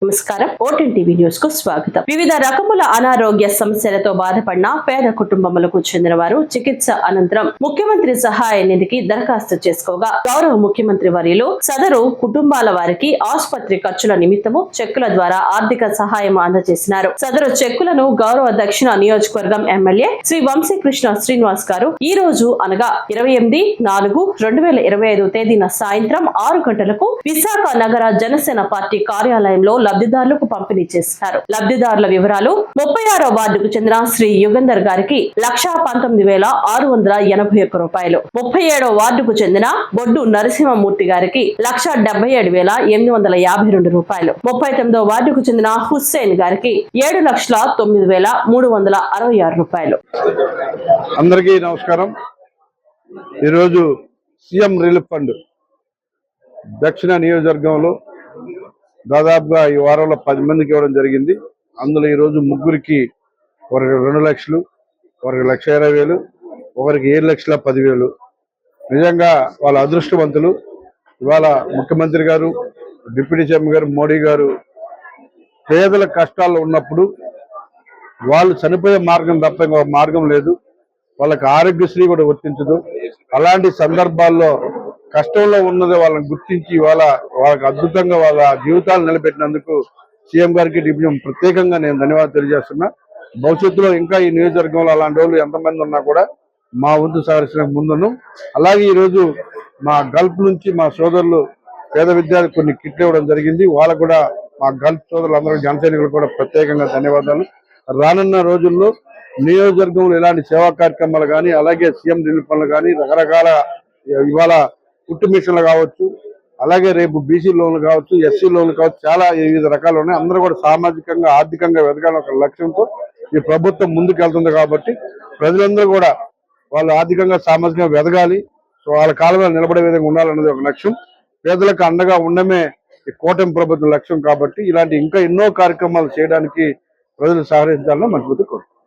నమస్కారం, ఓటీన్ TV news కు స్వాగతం. వివిధ రకముల అనారోగ్య సమస్యలతో బాధపడిన పేద కుటుంబములకు చెందిన వారు చికిత్స అనంతరం ముఖ్యమంత్రి సహాయ నిధికి దరఖాస్తు చేసుకోగా గౌరవ ముఖ్యమంత్రి వర్యులు సదరు కుటుంబాల వారికి ఆసుపత్రి ఖర్చుల నిమిత్తము చెక్కుల ద్వారా ఆర్థిక సహాయం అందజేసినారు. సదరు చెక్కులను గౌరవ దక్షిణ నియోజకవర్గం ఎమ్మెల్యే శ్రీ వంశీకృష్ణ శ్రీనివాస్ గారు ఈ రోజు అనగా 28/4/2025 తేదీన సాయంత్రం 6 గంటలకు విశాఖ నగర జనసేన పార్టీ కార్యాలయంలో లబ్ధిదారులకు పంపిణీ చేశారు. లబ్ధిదారుల వివరాలు: 36వ వార్డుకు చెందిన శ్రీ యుగంధర్ గారికి 1,19,681 రూపాయలు, 37వ వార్డుకు చెందిన బొడ్డు నరసింహమూర్తి గారికి 1,77,852 రూపాయలు, 39వ వార్డుకు చెందిన హుస్సేన్ గారికి 7,09,366 రూపాయలు. అందరికీ నమస్కారం. ఈరోజు సీఎం రిలీఫ్ ఫండ్ దక్షిణ నియోజకవర్గంలో దాదాపుగా ఈ వారంలో 10 మందికి ఇవ్వడం జరిగింది. అందులో ఈరోజు ముగ్గురికి ఒకరికి 2 లక్షలు, ఒకరికి 1,20,000, ఒకరికి 7,10,000. నిజంగా వాళ్ళ అదృష్టవంతులు. ఇవాళ ముఖ్యమంత్రి గారు, డిప్యూటీ సీఎం గారు, మోడీ గారు పేదల కష్టాల్లో ఉన్నప్పుడు వాళ్ళు చనిపోయే మార్గం తప్ప ఇంకొక మార్గం లేదు. వాళ్ళకి ఆరోగ్యశ్రీ కూడా వర్తించదు. అలాంటి సందర్భాల్లో కష్టంలో ఉన్నది వాళ్ళని గుర్తించి వాళ్ళకి అద్భుతంగా వాళ్ళ జీవితాలు నిలబెట్టినందుకు సీఎం గారికి ప్రత్యేకంగా నేను ధన్యవాదాలు తెలియజేస్తున్నా. భవిష్యత్తులో ఇంకా ఈ నియోజకవర్గంలో అలాంటి వాళ్ళు ఎంతమంది ఉన్నా కూడా మా వంతు సహకరించిన ముందును. అలాగే ఈరోజు మా గల్ఫ్ నుంచి మా సోదరులు పేద విద్యార్థులు కొన్ని కిట్లు ఇవ్వడం జరిగింది. వాళ్ళకు కూడా మా గల్ఫ్ సోదరులందరూ జనసైనికులు కూడా ప్రత్యేకంగా ధన్యవాదాలు. రానున్న రోజుల్లో నియోజకవర్గంలో ఇలాంటి సేవా కార్యక్రమాలు కానీ, అలాగే సీఎం రిలీఫ్ ఫండ్లు కానీ, రకరకాల ఇవాళ కుట్టు మిషన్లు కావచ్చు, అలాగే రేపు బీసీ లోన్లు కావచ్చు, ఎస్సీ లోన్లు కావచ్చు, చాలా వివిధ రకాలు ఉన్నాయి. అందరూ కూడా సామాజికంగా ఆర్థికంగా ఎదగాలని ఒక లక్ష్యంతో ఈ ప్రభుత్వం ముందుకు వెళ్తుంది. కాబట్టి ప్రజలందరూ కూడా వాళ్ళు ఆర్థికంగా సామాజికంగా ఎదగాలి, సో వాళ్ళ కాలంలో నిలబడే విధంగా ఉండాలన్నది ఒక లక్ష్యం. పేదలకు అండగా ఉండమే ఈ కూటమి ప్రభుత్వం లక్ష్యం. కాబట్టి ఇలాంటి ఇంకా ఎన్నో కార్యక్రమాలు చేయడానికి ప్రజలు సహకరించాలని మనస్ఫూర్తిగా కోరుకుంటున్నాను.